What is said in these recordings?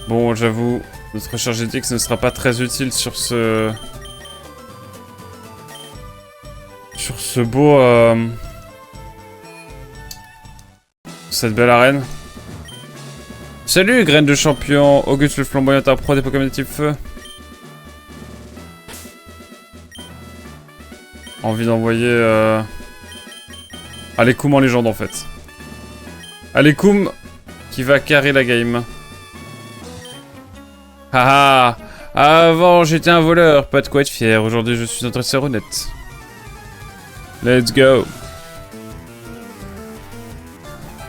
Bon, j'avoue, notre recharge GTX ne sera pas très utile sur ce... Sur ce beau... Cette belle arène. Salut, graine de champion. Auguste le flamboyant, un pro des Pokémon de type feu. Envie d'envoyer... Alekoum en légende, en fait. Alekoum qui va carrer la game. Haha. Avant, j'étais un voleur, pas de quoi être fier. Aujourd'hui, je suis un dresseur honnête. Let's go.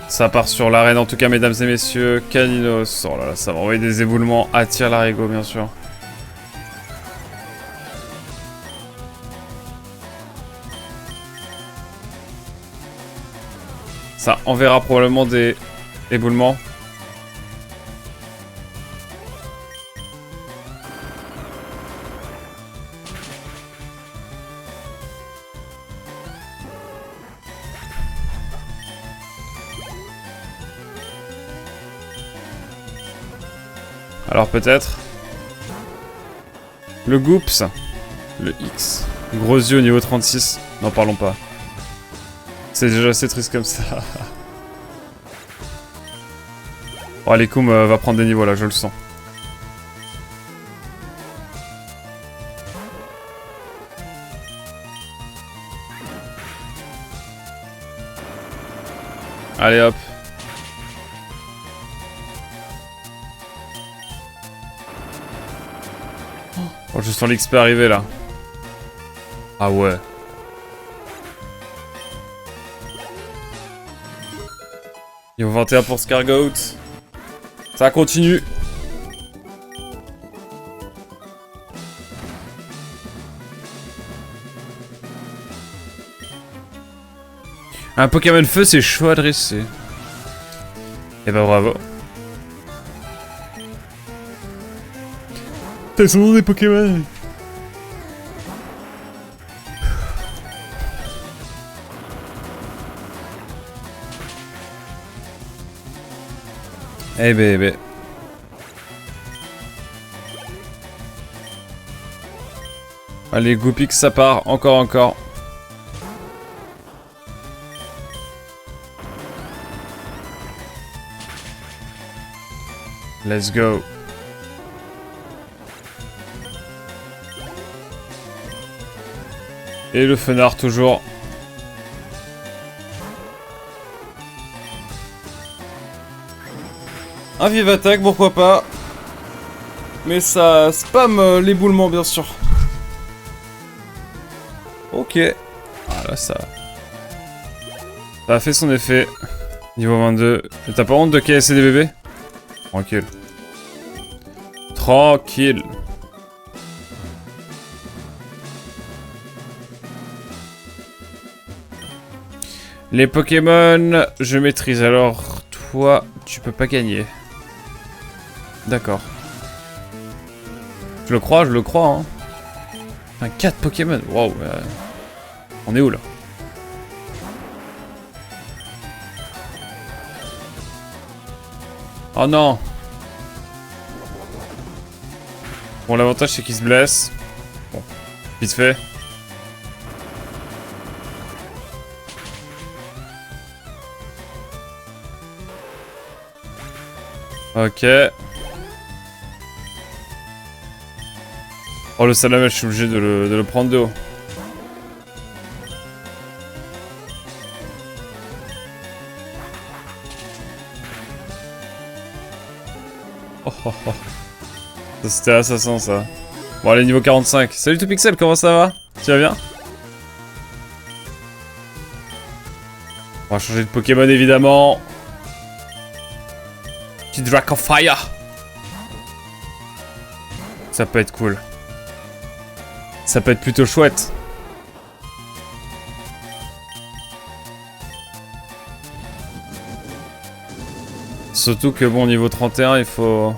Ça part sur l'arène, en tout cas, mesdames et messieurs. Caninos. Oh là là, ça va envoyer des éboulements. Attire l'arigot, bien sûr. Ça enverra probablement des éboulements. Alors peut-être... Le Goops. Le X. Gros yeux au niveau 36. N'en parlons pas. C'est déjà assez triste comme ça. Oh, Alekoum va prendre des niveaux là, je le sens. Allez hop. Oh, je sens l'XP arriver là. Ah ouais. Niveau 21 pour Scargoat. Ça continue. Un Pokémon feu, c'est chaud à dresser. Et bah bravo. T'as son nom des Pokémon. Eh ben. Allez, Goopix, ça part. Encore. Let's go. Et le fenard toujours. Un vive attaque, pourquoi pas. Mais ça spam l'éboulement, bien sûr. Ok. Ah là, ça a fait son effet. Niveau 22. Et t'as pas honte de KSC des bébés? Tranquille. Tranquille. Les Pokémon, je maîtrise. Alors, toi, tu peux pas gagner. D'accord. Je le crois, hein. Enfin, 4 Pokémon. Waouh. On est où, là? Oh non. Bon, l'avantage, c'est qu'il se blesse. Bon, vite fait. Ok. Oh, le Salamèche, je suis obligé de le prendre de haut. Oh. Ça, c'était assassin, ça. Bon, allez, niveau 45. Salut tout Pixel, comment ça va? Tu vas bien? On va changer de Pokémon, évidemment. Petit Dracofire. Ça peut être cool. Ça peut être plutôt chouette. Surtout que bon, niveau 31, il faut...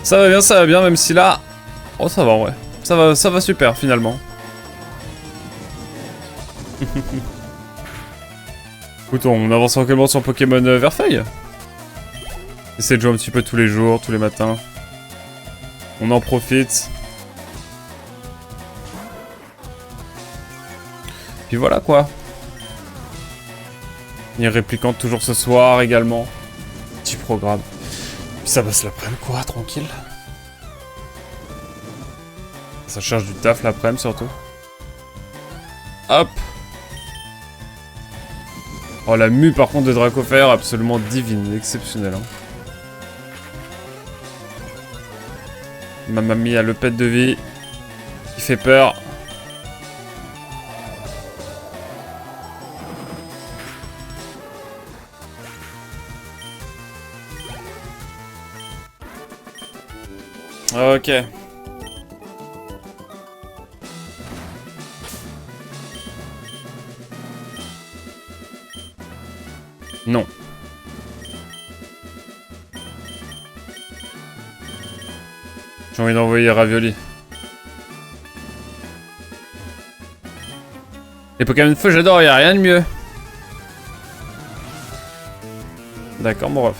Ça va bien, même si là... Oh, ça va, ouais. Ça va super, finalement. Écoute, on avance tranquillement sur Pokémon Verfeuille. J'essaie de jouer un petit peu tous les jours, tous les matins. On en profite. Puis voilà quoi. Il y a Réplicante toujours ce soir également. Petit programme. Puis ça passe l'après-midi quoi, tranquille. Ça cherche du taf l'après-midi surtout. Hop. Oh la mue par contre de Dracofer, absolument divine, exceptionnelle. Hein. Mamma mia, le pet de vie. Qui fait peur. Ok. Non. J'ai envie d'envoyer Ravioli. Les Pokémon feu, j'adore, y'a rien de mieux. D'accord, mon ref.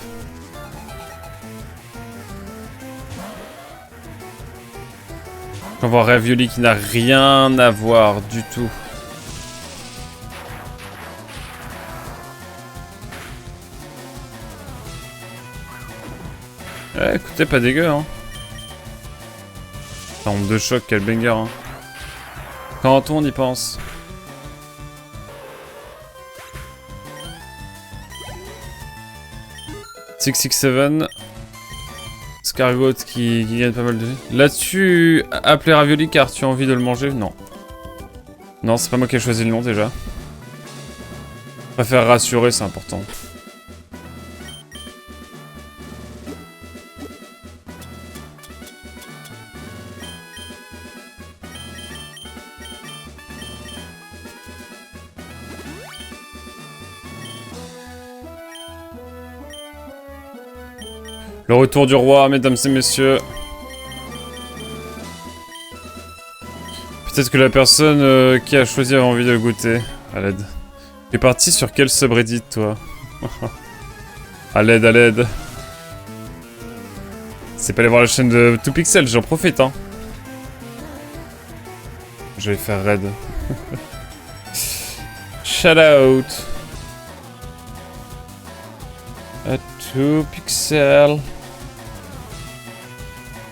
J'envoie Ravioli qui n'a rien à voir du tout. Eh, écoutez, pas dégueu, hein. Arme de choc, quel banger, hein. Quand on y pense. .667 Scargot qui gagne pas mal de vie. Là-dessus, appeler Ravioli car tu as envie de le manger? Non. Non, c'est pas moi qui ai choisi le nom déjà. Je préfère rassurer, c'est important. Le retour du roi, mesdames et messieurs. Peut-être que la personne qui a choisi avait envie de le goûter. À l'aide. T'es parti sur quel subreddit, toi? À l'aide, à l'aide. C'est pas aller voir la chaîne de 2Pixel, j'en profite, hein. Je vais faire raid. Shout out. À 2Pixel.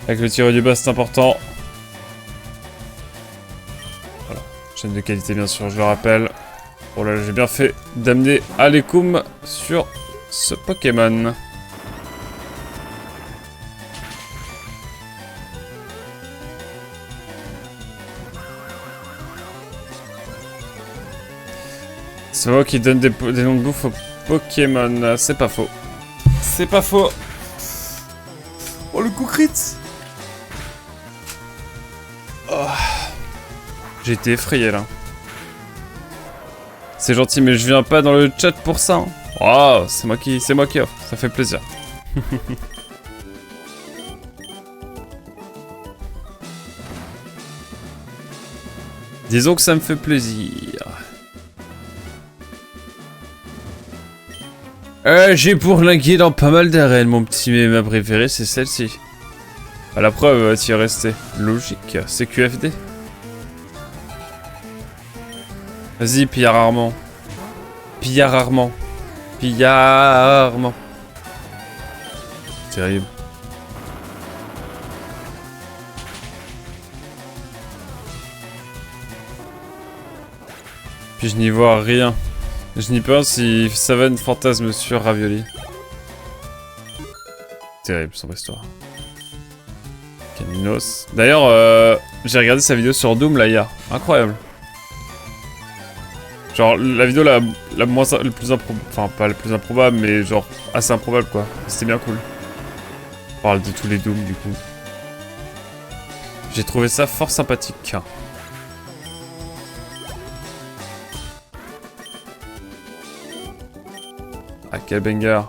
Avec le tiré du bas, c'est important. Voilà. Chaîne de qualité, bien sûr, je le rappelle. Oh là, j'ai bien fait d'amener Alekoum sur ce Pokémon. C'est moi qui donne des noms de bouffe aux Pokémon. C'est pas faux. C'est pas faux. Oh, le coup crit. Oh. J'ai été effrayé là. C'est gentil, mais je viens pas dans le chat pour ça. Hein. Oh, c'est moi qui offre. Ça fait plaisir. Disons que ça me fait plaisir. J'ai bourlingué dans pas mal d'arènes, mon petit, mais ma préférée c'est celle-ci. À la preuve, t'y es resté. Logique, c'est QFD. Vas-y, pilla rarement. Pilla rarement. Pilla rarement. Terrible. Puis je n'y vois rien. Je n'y pense si Savane fantasme sur Ravioli. Terrible son histoire. Caminos. D'ailleurs, j'ai regardé sa vidéo sur Doom là hier. Incroyable. Genre la vidéo la plus improbable, enfin pas la plus improbable, mais genre assez improbable quoi. C'était bien cool. On parle de tous les Doom du coup. J'ai trouvé ça fort sympathique. Ah, quel banger.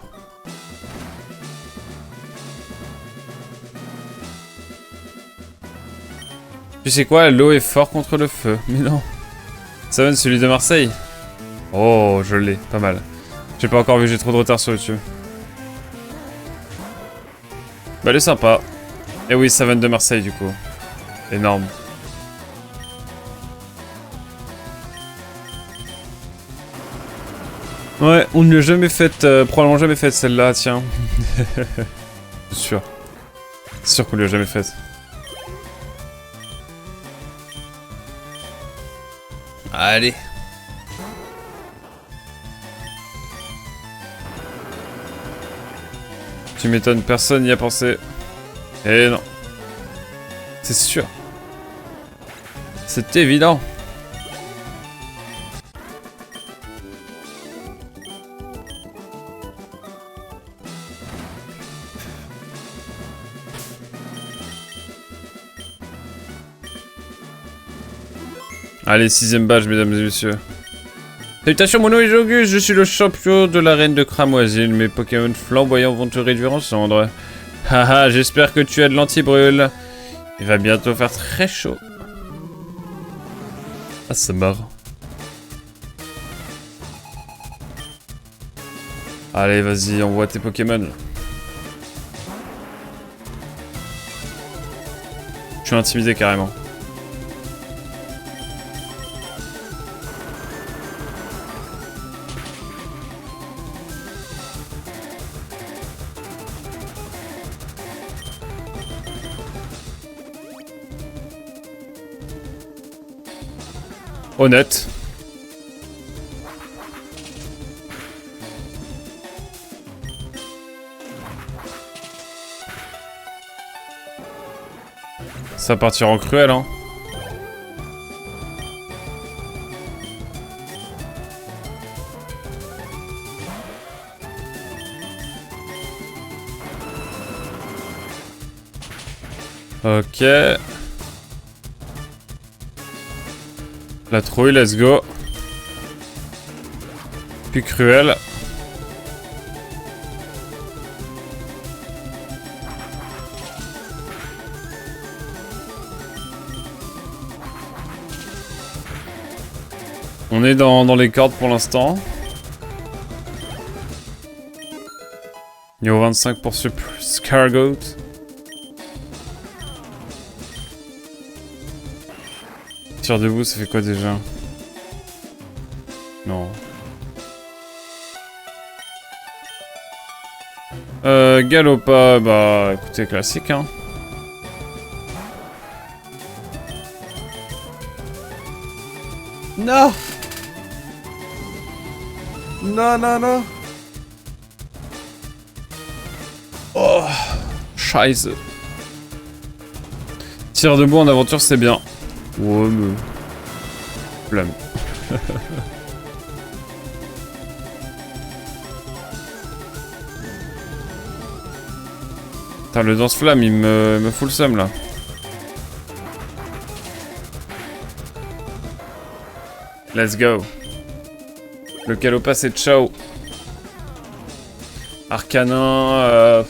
Tu sais quoi, l'eau est fort contre le feu. Mais non. Ça va, celui de Marseille. Oh, je l'ai, pas mal. J'ai pas encore vu, j'ai trop de retard sur YouTube. Bah elle est sympa. Et oui, Savane de Marseille du coup. Énorme. Ouais, on ne l'a jamais faite, probablement jamais faite celle-là, tiens. C'est sûr. C'est sûr qu'on ne l'a jamais faite. Allez. Tu m'étonnes, personne n'y a pensé. Eh non. C'est sûr. C'est évident. Allez, 6ème badge, mesdames et messieurs. Salutations, mon nom est Jogus, je suis le champion de l'arène de Cramoisine. Mes Pokémon flamboyants vont te réduire en cendres. Haha, j'espère que tu as de l'anti-brûle. Il va bientôt faire très chaud. Ah, c'est marrant. Allez, vas-y, envoie tes Pokémon. Je suis intimidé carrément. Honnête. Ça partira en cruel, hein. Ok. La trouille, let's go. Puis cruel. On est dans les cordes pour l'instant. Niveau 25 pour Scargoat. Tir debout, ça fait quoi déjà? Non. Galopa, bah écoutez, classique hein. Non! Non, non, non! Oh! Scheiße! Tir debout en aventure, c'est bien. Ouais, mais... Flamme. Putain, le danse-flamme, il me fout le seum, là. Let's go. Le Calopa, c'est ciao. Arcanin,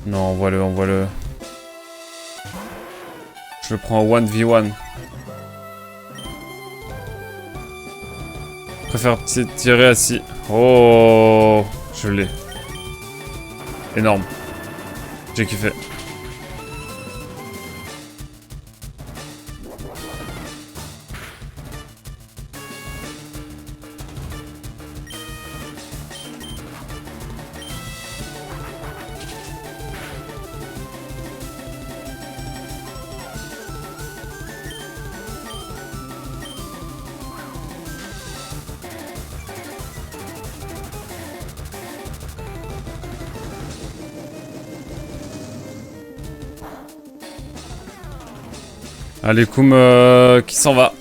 Non, envoie-le, envoie-le. Je le prends en 1v1. Je préfère tirer assis. Oh, je l'ai. Énorme. J'ai kiffé. Allez, Koum qui s'en va.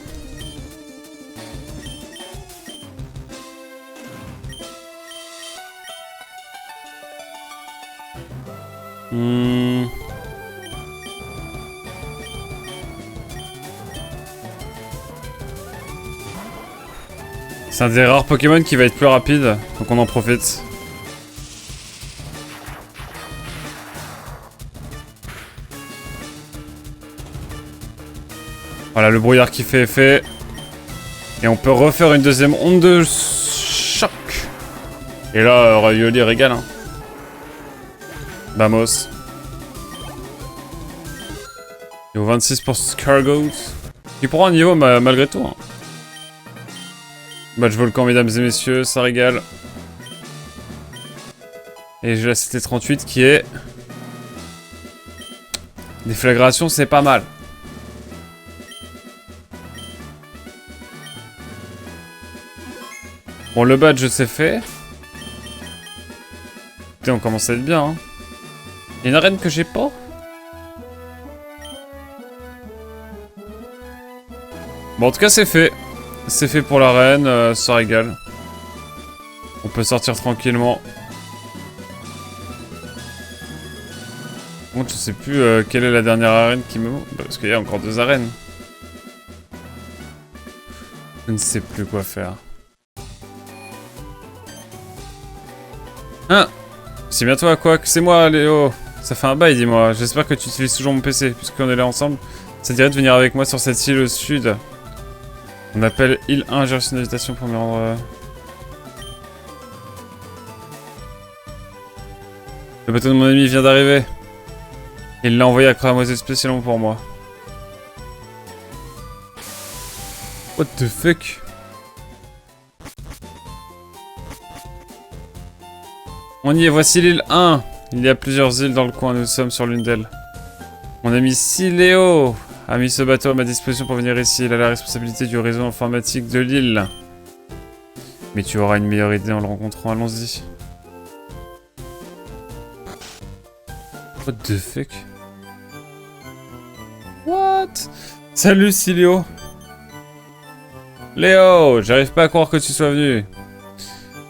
C'est un des rares Pokémon qui va être plus rapide, donc on en profite. Voilà, le brouillard qui fait effet. Et on peut refaire une deuxième onde de choc. Et là, Ravioli régale. Hein. Vamos. Niveau 26 pour Scargoat. Qui prend un niveau malgré tout. Hein. Match volcan, mesdames et messieurs, ça régale. Et j'ai la CT38 qui est... Déflagration, c'est pas mal. Bon, le badge, c'est fait. Écoutez, on commence à être bien. Hein. Il y a une arène que j'ai pas. Bon, en tout cas, c'est fait. C'est fait pour l'arène, ça régale. On peut sortir tranquillement. Bon, je sais plus quelle est la dernière arène qui me... Parce qu'il y a encore 2 arènes. Je ne sais plus quoi faire. Hein? C'est bien toi, quoi? C'est moi, Léo. Ça fait un bail, dis-moi. J'espère que tu utilises toujours mon PC, puisqu'on est là ensemble. Ça te dirait de venir avec moi sur cette île au sud. On appelle île 1, j'ai reçu une invitation pour me rendre... Le bateau de mon ami vient d'arriver. Il l'a envoyé à Cramoiselle spécialement pour moi. What the fuck? On y est, voici l'île 1. Il y a plusieurs îles dans le coin, nous sommes sur l'une d'elles. Mon ami Siléo a mis ce bateau à ma disposition pour venir ici. Il a la responsabilité du réseau informatique de l'île. Mais tu auras une meilleure idée en le rencontrant, allons-y. What the fuck? What? Salut Siléo. Léo, j'arrive pas à croire que tu sois venu.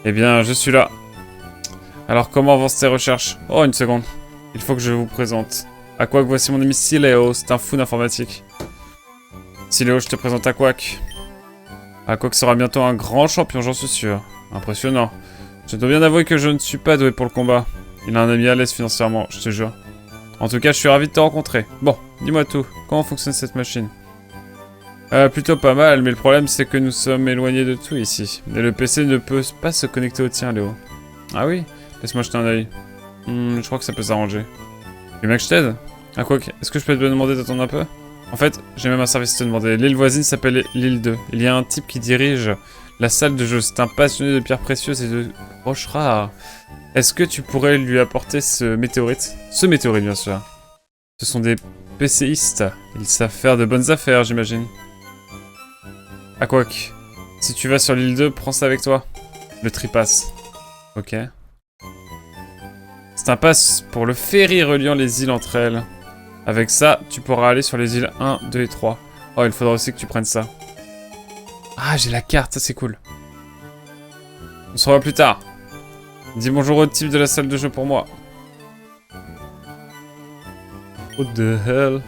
Eh bien, je suis là. Alors, comment avancent tes recherches? Oh, une seconde. Il faut que je vous présente. Aquac, voici mon ami Siléo, c'est un fou d'informatique. Siléo, je te présente Aquac. Aquac sera bientôt un grand champion, j'en suis sûr. Impressionnant. Je dois bien avouer que je ne suis pas doué pour le combat. Il a un ami à l'aise financièrement, je te jure. En tout cas, je suis ravi de te rencontrer. Bon, dis-moi tout. Comment fonctionne cette machine? Plutôt pas mal, mais le problème c'est que nous sommes éloignés de tout ici. Et le PC ne peut pas se connecter au tien, Léo. Ah oui? Laisse-moi jeter un œil. Je crois que ça peut s'arranger. Tu veux que je t'aide? Ah quoi, est-ce que je peux te demander d'attendre un peu? En fait, j'ai même un service à te demander. L'île voisine s'appelle l'île 2. Il y a un type qui dirige la salle de jeu. C'est un passionné de pierres précieuses et de roches rares. Est-ce que tu pourrais lui apporter ce météorite? Ce météorite, bien sûr. Ce sont des PCistes. Ils savent faire de bonnes affaires, j'imagine. Ah quoi, si tu vas sur l'île 2, prends ça avec toi. Le tripass. Ok. C'est un pass pour le ferry reliant les îles entre elles. Avec ça, tu pourras aller sur les îles 1, 2 et 3. Oh, il faudra aussi que tu prennes ça. Ah, j'ai la carte, ça c'est cool. On se revoit plus tard. Dis bonjour au type de la salle de jeu pour moi. What the hell?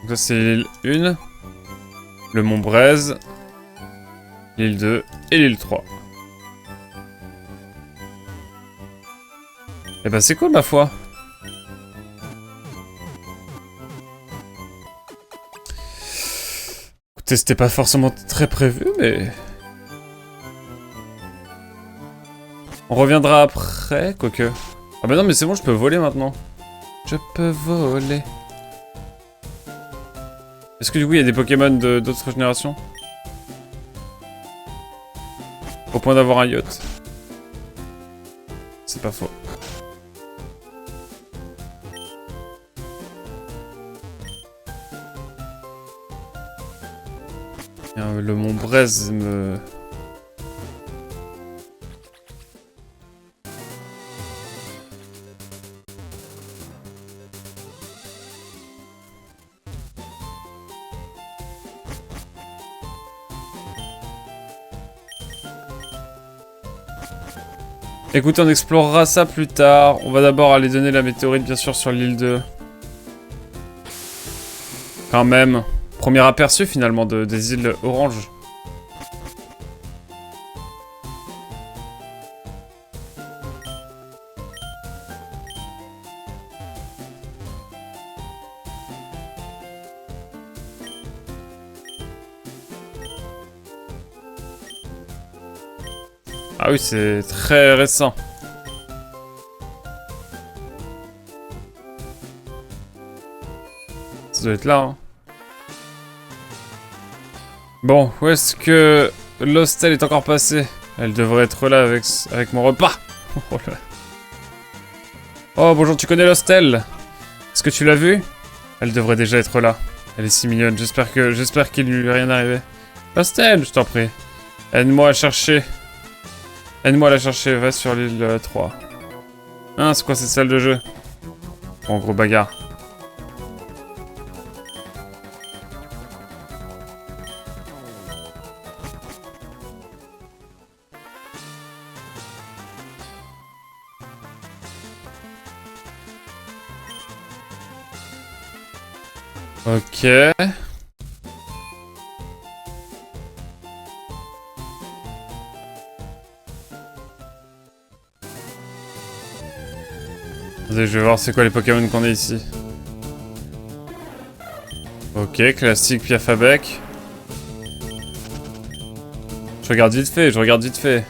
Donc ça c'est l'île 1. Le Mont Braise. L'île 2 et l'île 3. Eh ben c'est cool ma foi. Écoutez, c'était pas forcément très prévu, mais... On reviendra après, quoique... Ah bah non, mais c'est bon, je peux voler maintenant. Je peux voler. Est-ce que du coup, il y a des Pokémon d'autres générations? Au point d'avoir un yacht. C'est pas faux. Le Mont Braise me... Écoutez, on explorera ça plus tard. On va d'abord aller donner la météorite, bien sûr, sur l'île 2. Quand même. Premier aperçu, finalement, des îles oranges. Ah oui, c'est très récent. Ça doit être là, hein. Bon, où est-ce que l'hostel est encore passé? Elle devrait être là avec mon repas. Oh là. Oh, bonjour, tu connais l'hostel? Est-ce que tu l'as vu? Elle devrait déjà être là. Elle est si mignonne, j'espère qu'il lui est rien arrivé. L'hostel, je t'en prie. Aide-moi à chercher. Aide-moi à la chercher, va sur l'île 3. Hein, c'est quoi cette salle de jeu? Bon, gros bagarre. Ok. Attendez, je vais voir c'est quoi les Pokémon qu'on a ici. Ok, classique Piafabec. Je regarde vite fait, je regarde vite fait.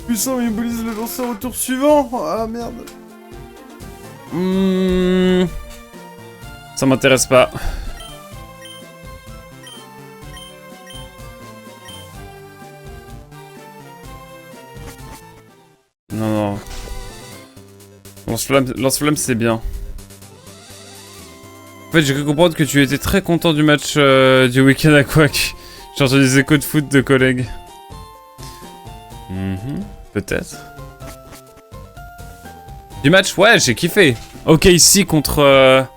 Puissant immobilise le lanceur au tour suivant. Ah merde. Ça m'intéresse pas. Non, non. Lance-flamme, c'est bien. En fait, j'ai cru comprendre que tu étais très content du match du week-end à Quack. J'ai entendu des échos de foot de collègues. Peut-être. Du match, ouais, j'ai kiffé. Ok, ici contre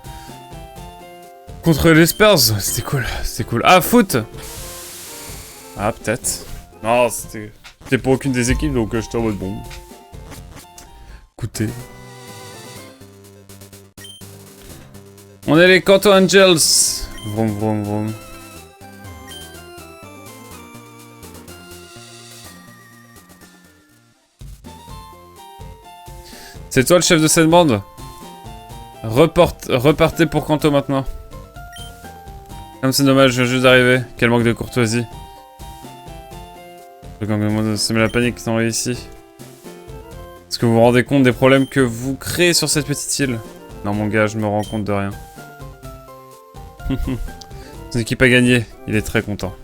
les Spurs, c'était cool, c'était cool. Ah, foot. Ah, peut-être. Non, c'était pour aucune des équipes, donc j'étais en mode bon. Écoutez. On est les Kanto Angels. Vroom, vroom, vroom. C'est toi le chef de cette bande? Repartez pour Kanto maintenant. Comme c'est dommage, je viens juste d'arriver. Quel manque de courtoisie. Le gang de monde semer la panique dans ici. Est-ce que vous vous rendez compte des problèmes que vous créez sur cette petite île? Non mon gars, je me rends compte de rien. Son équipe a gagné, il est très content.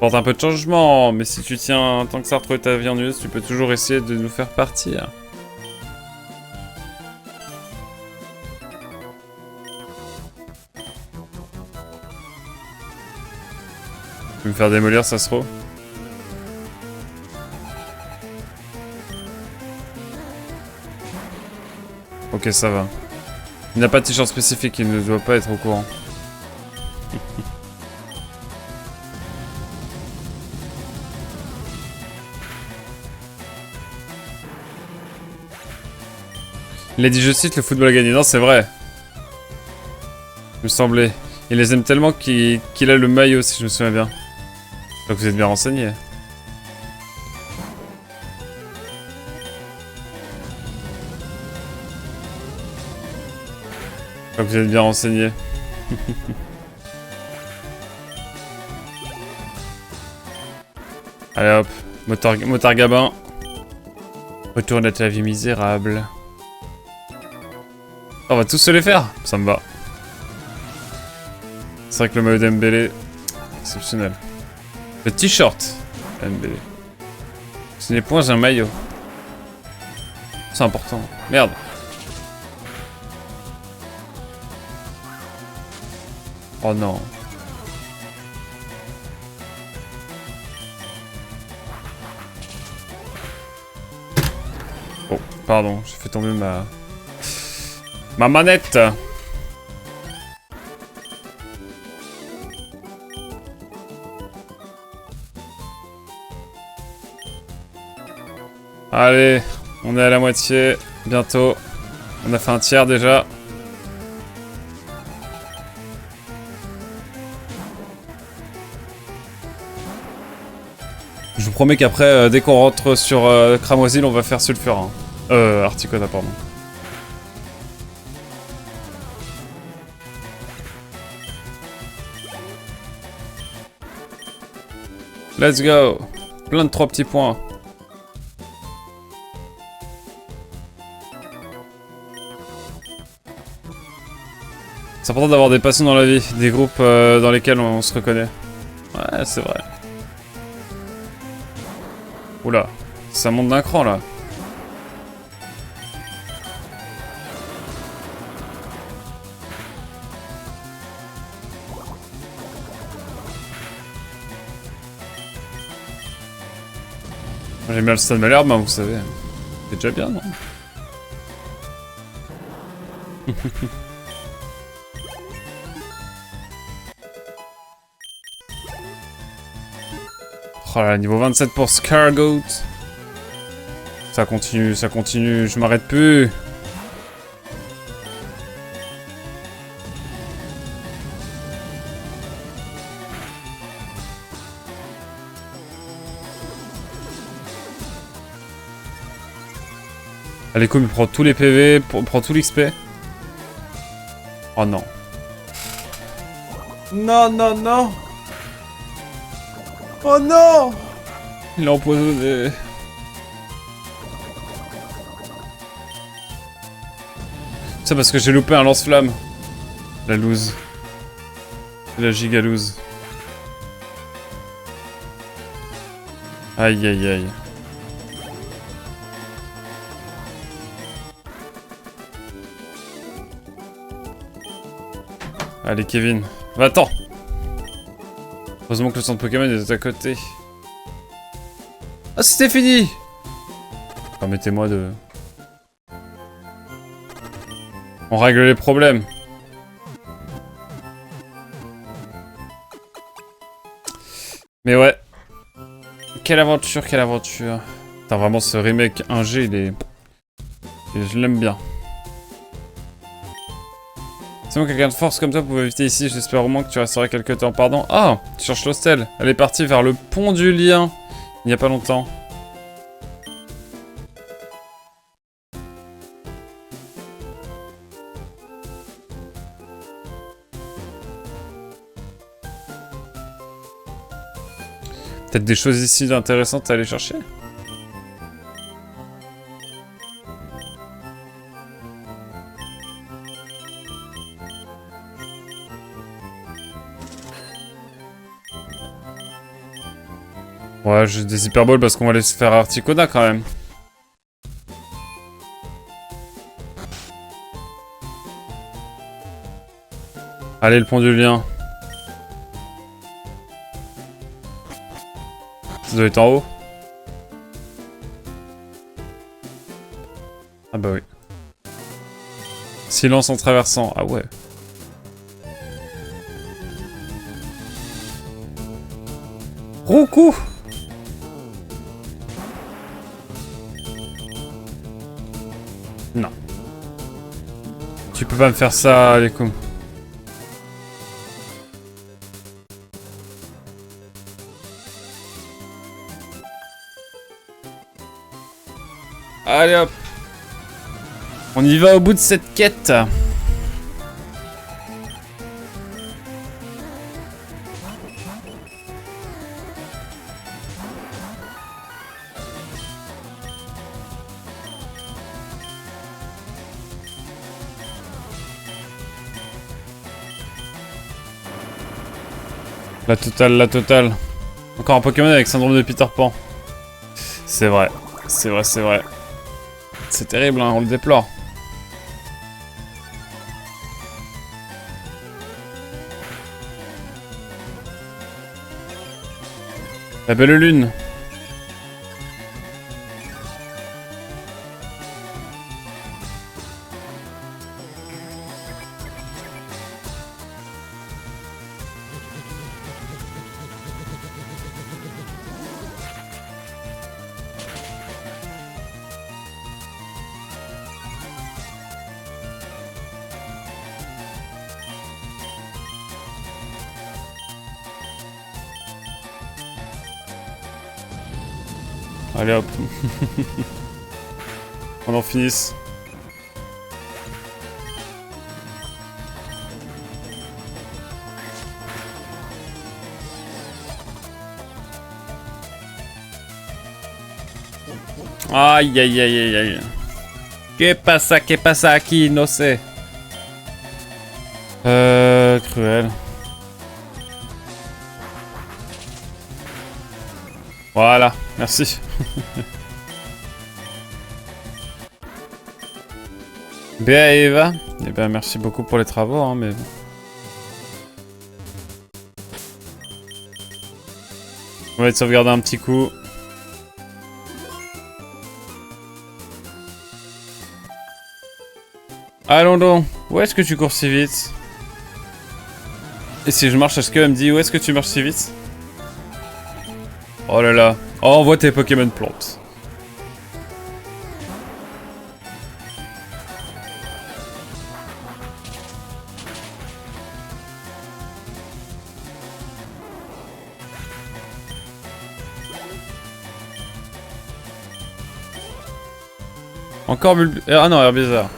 Porte un peu de changement, mais si tu tiens tant que ça à retrouver ta vie ennuyeuse, tu peux toujours essayer de nous faire partir. Tu peux me faire démolir, ça se trouve. Ok, ça va. Il n'a pas de t-shirt spécifique, il ne doit pas être au courant. Il a dit, je cite, le football a gagné. Non, c'est vrai. Il me semblait. Il les aime tellement qu'il a le maillot, si je me souviens bien. Donc vous êtes bien renseigné. Donc vous êtes bien renseigné. Allez hop, motard Gabin. Retourne à ta vie misérable. On va tous se les faire, ça me va. C'est vrai que le maillot d'Embélé, exceptionnel. Le t-shirt Mbélé. Ce n'est point un maillot. C'est important. Merde. Oh non. Oh, pardon, j'ai fait tomber ma manette. Allez, on est à la moitié, bientôt. On a fait un tiers déjà. Je vous promets qu'après, dès qu'on rentre sur Cramoisil, on va faire Sulfurin. Articona, pardon. Let's go. Plein de 3 petits points. C'est important d'avoir des passions dans la vie, des groupes dans lesquels on se reconnaît. Ouais, c'est vrai. Oula, ça monte d'un cran là. J'aime bien le stade Malherbe, bah, vous savez. C'est déjà bien, non? Oh là, niveau 27 pour Scargoat. Ça continue, je m'arrête plus. Allez, cool, il prend tous les PV, prend tout l'XP. Oh non. Non, non, non. Oh non! Il a empoisonné. C'est parce que j'ai loupé un lance-flamme. La loose. La giga loose. Aïe aïe aïe. Allez Kevin, va-t'en! Heureusement que le centre Pokémon est à côté. Ah, c'était fini! Permettez-moi de... On règle les problèmes. Mais ouais. Quelle aventure, quelle aventure. Putain, vraiment, ce remake 1G, il est... Je l'aime bien. C'est bon, quelqu'un de force comme toi pouvait éviter ici. J'espère au moins que tu resteras quelques temps. Pardon. Ah, tu cherches l'hostel. Elle est partie vers le pont du lien. Il n'y a pas longtemps. Peut-être des choses ici intéressantes à aller chercher. Ouais, j'ai des hyperballs parce qu'on va aller se faire Articona quand même. Allez, le pont du lien. Ça doit être en haut. Ah bah oui. Silence en traversant. Ah ouais. Roucou! Non. Tu peux pas me faire ça, les coups. Allez hop. On y va au bout de cette quête. La totale, la totale. Encore un Pokémon avec syndrome de Peter Pan. C'est vrai, c'est vrai, c'est vrai. C'est terrible, hein, on le déplore. La belle lune. Allez hop. On en finisse. Aïe aïe aïe aïe aïe. Que pasa aquí, no sé. Cruel. Voilà, merci. Béa et Eva. Eh ben merci beaucoup pour les travaux, hein, mais... On va être sauvegarder un petit coup. Allons donc. Où est-ce que tu cours si vite? Et si je marche, est-ce qu'elle me dit où est-ce que tu marches si vite? Oh là là. Oh, envoie tes Pokémon plantes. Encore Ah non, air bizarre.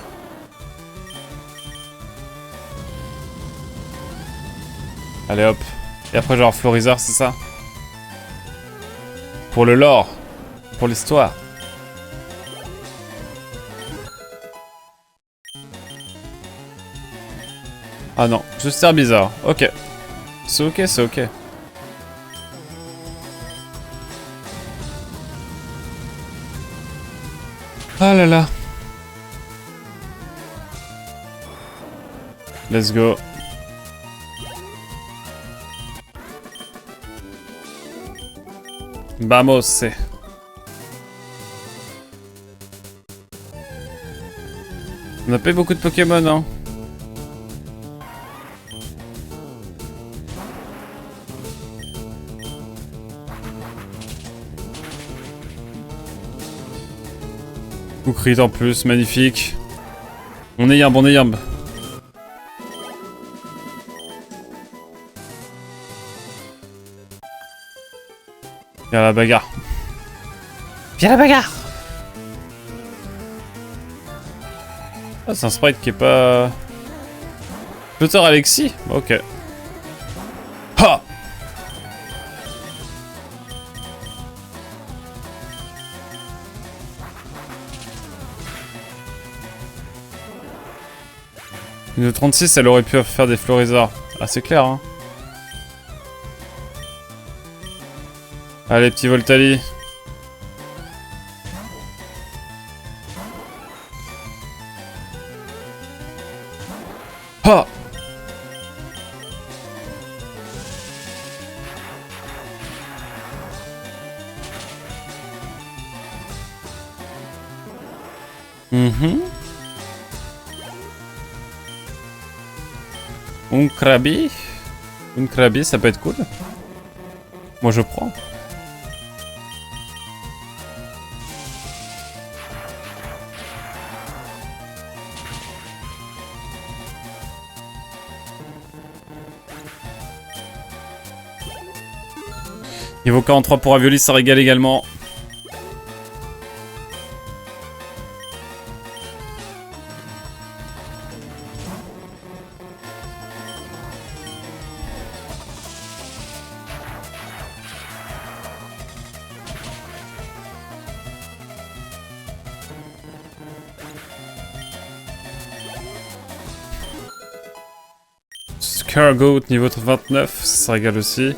Allez hop. Et après genre Florizard, c'est ça? Pour le lore. Pour l'histoire. Ah non, juste air bizarre. Ok. C'est ok, c'est ok. Ah là là. Let's go. Vamos. On a pas eu beaucoup de Pokémon, hein. Cookrit en plus, magnifique. On est yamb, on est yamb. Viens la bagarre. Viens la bagarre. Ah, c'est un sprite qui est pas... Flotteur Alexis. Ok. Ha. Une 36, elle aurait pu faire des Florizards. Ah, c'est clair, hein. Allez, petit Voltali. Ha. Un Krabi. Un Krabi, ça peut être cool. Moi, je prends. Niveau 43 pour Ravioli, ça régale également. Scargoat niveau 29, ça régale aussi.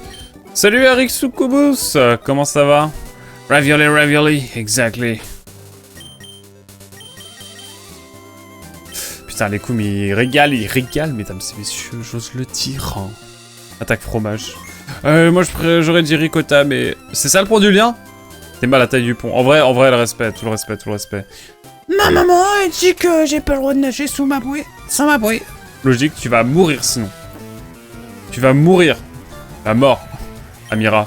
Salut Eric Sukubus, comment ça va? Ravioli, ravioli, exactly. Putain, les coups, mais il régale, mesdames et messieurs, j'ose le dire. Hein. Attaque fromage. Moi, j'aurais dit ricotta, mais... C'est ça le point du lien? T'es mal à la taille du pont. En vrai, le respect, tout le respect, tout le respect. Ma maman, elle dit que j'ai pas le droit de nager sous ma bouée. Sans ma bouée. Logique, tu vas mourir sinon. Tu vas mourir. La mort. Amiral.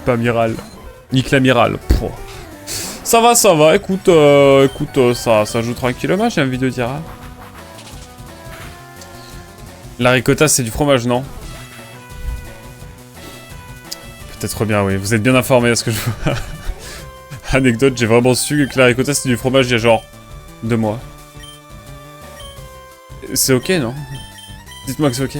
Pas amiral. Nique l'amiral. Ça va, écoute, ça joue tranquillement, j'ai envie de dire. Hein. La ricotta, c'est du fromage, non? Peut-être bien, oui. Vous êtes bien informé à ce que je vois. Anecdote, j'ai vraiment su que la ricotta c'était du fromage il y a genre 2 mois. C'est ok, non? Dites-moi que c'est ok.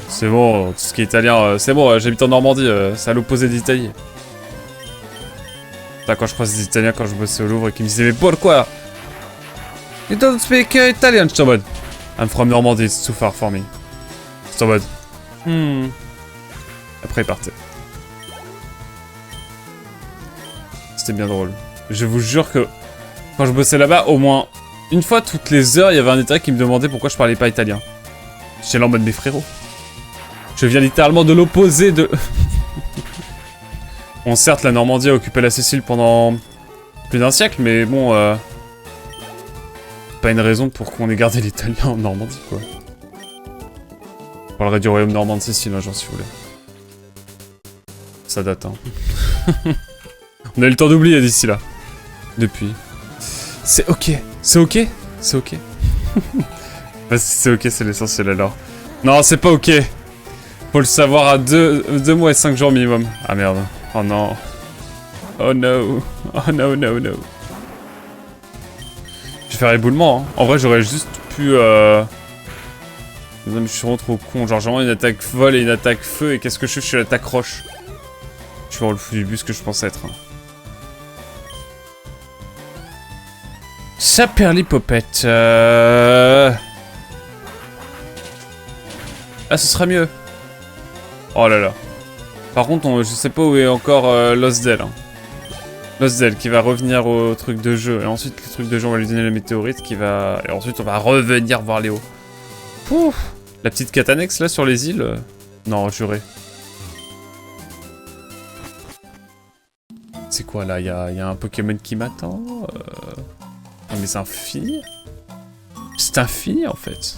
C'est bon, tout ce qui est italien, c'est bon, j'habite en Normandie, c'est à l'opposé d'Italie. Quand je croise des Italiens quand je bossais au Louvre et qui me disaient mais pourquoi? You don't speak Italian, je suis en mode I'm from Normandy, it's too far for me. Je suis en mode Après il partait. C'était bien drôle. Je vous jure que quand je bossais là-bas, au moins une fois toutes les heures, il y avait un Italien qui me demandait pourquoi je parlais pas italien. J'étais là en mode mes frérots. Je viens littéralement de l'opposé de... Bon, certes, la Normandie a occupé la Sicile pendant plus d'un siècle, mais bon, pas une raison pour qu'on ait gardé l'italien en Normandie, quoi. Je parlerai du royaume normand de Sicile, un jour, si vous voulez. Ça date, hein. On a eu le temps d'oublier d'ici là. Depuis. C'est ok. C'est ok. C'est ok. Bah, si c'est ok, c'est l'essentiel alors. Non, c'est pas ok. Faut le savoir à 2 mois et 5 jours minimum. Ah merde. Oh non. Oh no. Oh no, no, no. Je vais faire éboulement, hein. En vrai, j'aurais juste pu... Non, mais je suis vraiment trop con. Genre, j'ai vraiment une attaque vol et une attaque feu. Et qu'est-ce que je suis l'attaque roche. Je suis vraiment le fou du bus que je pensais être. Hein. Saperlipopette. Ah, ce sera mieux. Oh là là. Par contre, je sais pas où est encore Losdell. Hein. Losdell qui va revenir au truc de jeu. Et ensuite, le truc de jeu, on va lui donner la météorite qui va... Et ensuite, on va revenir voir Léo. Pouf. La petite quête annexe, là, sur les îles. Non, juré. C'est quoi, là? Il y a un Pokémon qui m'attend Ah, mais c'est un fille? C'est un fille, en fait.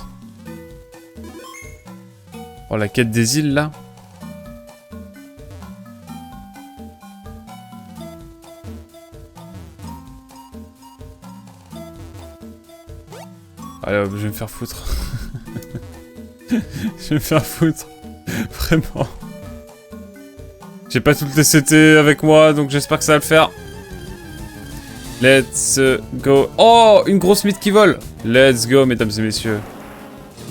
Oh, la quête des îles, là. Allez, je vais me faire foutre. Je vais me faire foutre. Vraiment. J'ai pas tout le TCT avec moi, donc j'espère que ça va le faire. Let's go. Oh, une grosse mythe qui vole. Let's go, mesdames et messieurs.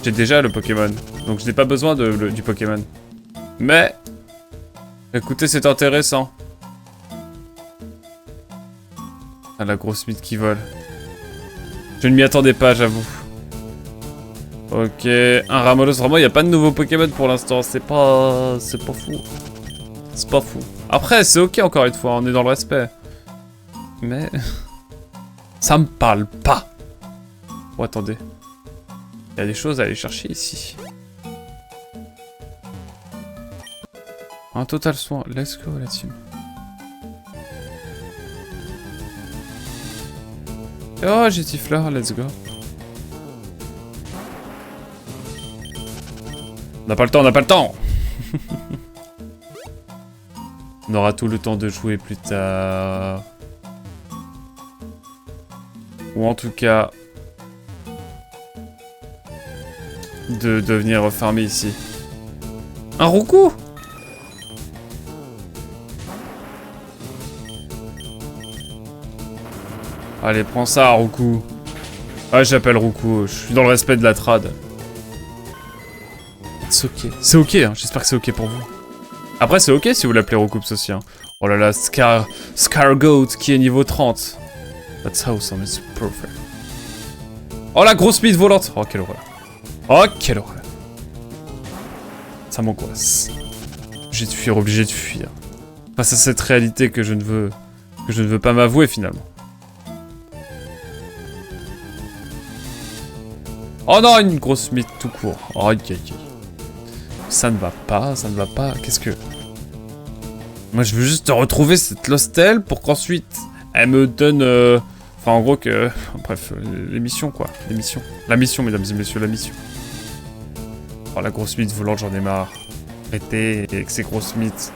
J'ai déjà le Pokémon, donc je n'ai pas besoin du Pokémon. Mais, écoutez, c'est intéressant. Ah, la grosse mythe qui vole. Je ne m'y attendais pas, j'avoue. Ok, un Ramolos. Vraiment, il n'y a pas de nouveau Pokémon pour l'instant. C'est pas fou. C'est pas fou. Après, c'est ok encore une fois, on est dans le respect. Mais... ça me parle pas. Oh, attendez. Il y a des choses à aller chercher ici. Un total soin. Let's go, la team. Oh, j'ai Tifleur, let's go. On n'a pas le temps, on n'a pas le temps. On aura tout le temps de jouer plus tard. Ou en tout cas... de venir farmer ici. Un Roucou! Allez, prends ça, Roucou. Ah, j'appelle Roucou, je suis dans le respect de la trad. C'est ok. C'est ok, hein. J'espère que c'est ok pour vous. Après, c'est ok si vous l'appelez Roucoups aussi. Hein. Oh là là, Scargoat qui est niveau 30. That's awesome, it's perfect. Oh la grosse bite volante. Oh, quelle horreur. Oh, quelle horreur. Ça m'angoisse. Obligé de fuir. Face à cette réalité que je ne veux pas m'avouer finalement. Oh non, une grosse mythe tout court. Oh, aïe, aïe, aïe. Ça ne va pas, ça ne va pas. Qu'est-ce que... Moi, je veux juste retrouver cette Lostel pour qu'ensuite, elle me donne... Enfin, en gros que... Bref, les missions, quoi. Les missions. La mission, mesdames et messieurs, la mission. Oh, la grosse mythe volante, j'en ai marre. Arrêtez avec ces grosses mythes.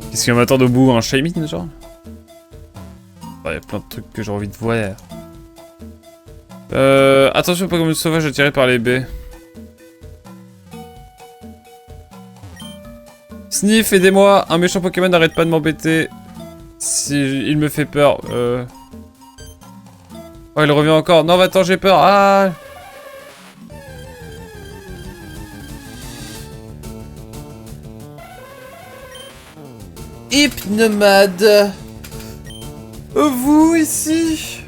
Qu'est-ce qu'il m'attend au bout? Un Shaymin, genre? Il y a plein de trucs que j'ai envie de voir. Attention, pas comme une sauvage attiré par les baies. Sniff, aidez-moi. Un méchant Pokémon n'arrête pas de m'embêter. Si il me fait peur. Oh, il revient encore. Non, attends, j'ai peur. Ah. Hypnomade. Vous ici.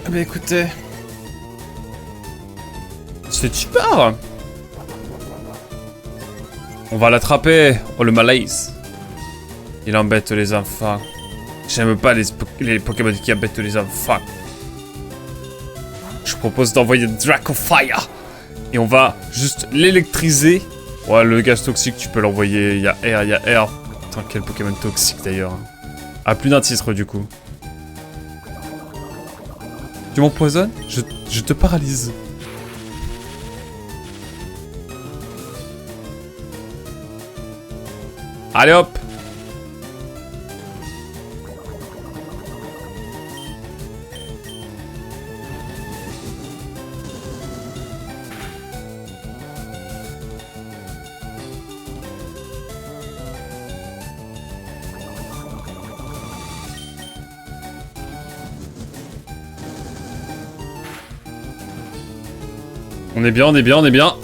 Mais écoutez. C'est super. On va l'attraper. Oh, le malaise. Il embête les enfants. J'aime pas les Pokémon qui embêtent les enfants. Je propose d'envoyer Dracofire. Et on va juste l'électriser. Ouais, le gaz toxique, tu peux l'envoyer. Il y a R, il y a R. Putain, quel Pokémon toxique d'ailleurs. À plus d'un titre du coup. Tu m'empoisonnes? Je te paralyse. Allez hop! On est bien, on est bien, on est bien.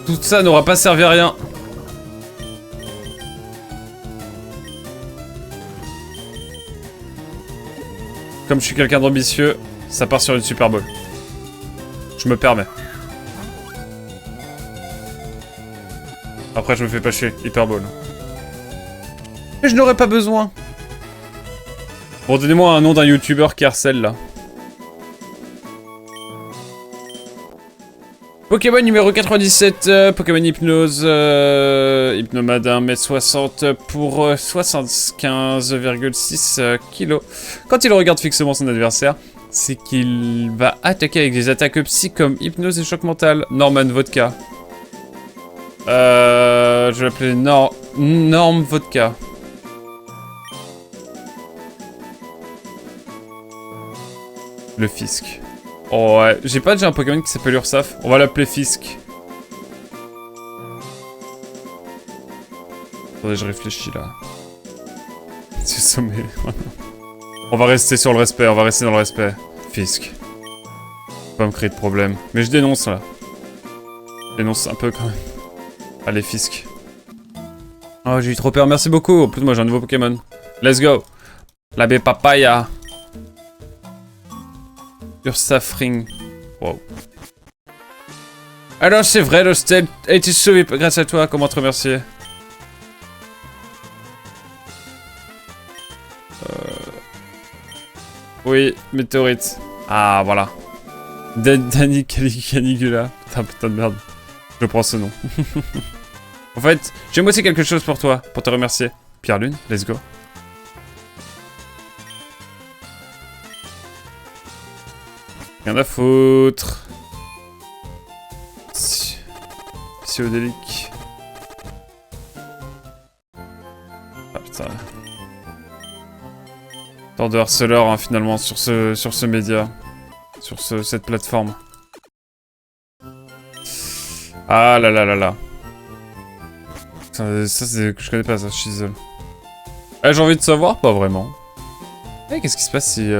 Tout ça n'aura pas servi à rien. Comme je suis quelqu'un d'ambitieux, ça part sur une Super Bowl. Je me permets. Après, je me fais pas chier. Hyper Bowl. Mais je n'aurais pas besoin. Bon, donnez-moi un nom d'un YouTuber qui harcèle là. Pokémon numéro 97, Pokémon Hypnose, Hypnomade 1m60 pour 75,6 kg. Quand il regarde fixement son adversaire, c'est qu'il va attaquer avec des attaques psy comme Hypnose et Choc Mental. Norman Vodka. Je vais l'appeler Norm Vodka. Le Fisk. Oh ouais, j'ai pas déjà un Pokémon qui s'appelle Ursaf. On va l'appeler Fisk. Attendez, je réfléchis là. C'est sommet. On va rester sur le respect, on va rester dans le respect. Fisk. Faut pas me créer de problème. Mais je dénonce là. Je dénonce un peu quand même. Allez, Fisk. Oh, j'ai eu trop peur, merci beaucoup. En plus, moi j'ai un nouveau Pokémon. Let's go. L'abbé Papaya. Ursafring. Wow. Alors c'est vrai, l'hostel a été sauvé grâce à toi. Comment te remercier? Oui, météorite. Ah, voilà. Danny Caligula. Putain de merde. Je prends ce nom. En fait, j'ai aussi quelque chose pour toi, pour te remercier. Pierre Lune, let's go. Rien à foutre. Psyodélique. Ah putain. Tant de harceleurs hein, finalement sur ce média. Sur cette plateforme. Ah là là là là. Ça c'est que je connais pas ça, Shizzle. Eh, j'ai envie de savoir, pas vraiment. Eh, qu'est-ce qui se passe si...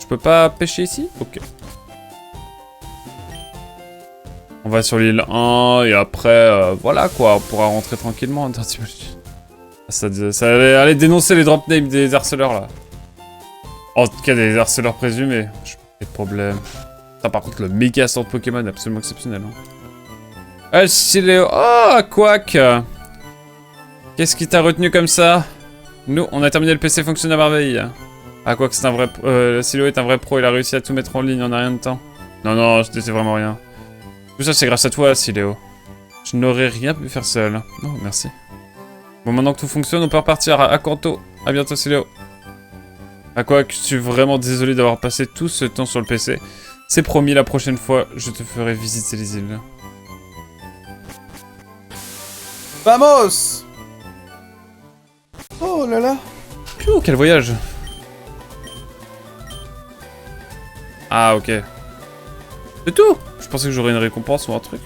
Je peux pas pêcher ici? Ok. On va sur l'île 1 et après, voilà quoi, on pourra rentrer tranquillement. Ça allait aller dénoncer les drop names des harceleurs là. En tout cas des harceleurs présumés. Je pas de problème. Ça par contre le méga centre Pokémon absolument exceptionnel. Hein. Ah Siléo. Oh Quack. Qu'est-ce qui t'a retenu comme ça? Nous, on a terminé le PC fonctionne à merveille. Ah Quack c'est un vrai... Siléo est un vrai pro, il a réussi à tout mettre en ligne en un rien de temps. Non, non, je disais vraiment rien. Tout ça c'est grâce à toi Siléo. Je n'aurais rien pu faire seul. Oh, merci. Bon, maintenant que tout fonctionne, on peut repartir à Kanto. À bientôt Siléo. À Quack, je suis vraiment désolé d'avoir passé tout ce temps sur le PC. C'est promis, la prochaine fois, je te ferai visiter les îles. Vamos! Oh là là! Piou, quel voyage! Ah, ok. C'est tout. Je pensais que j'aurais une récompense ou un truc.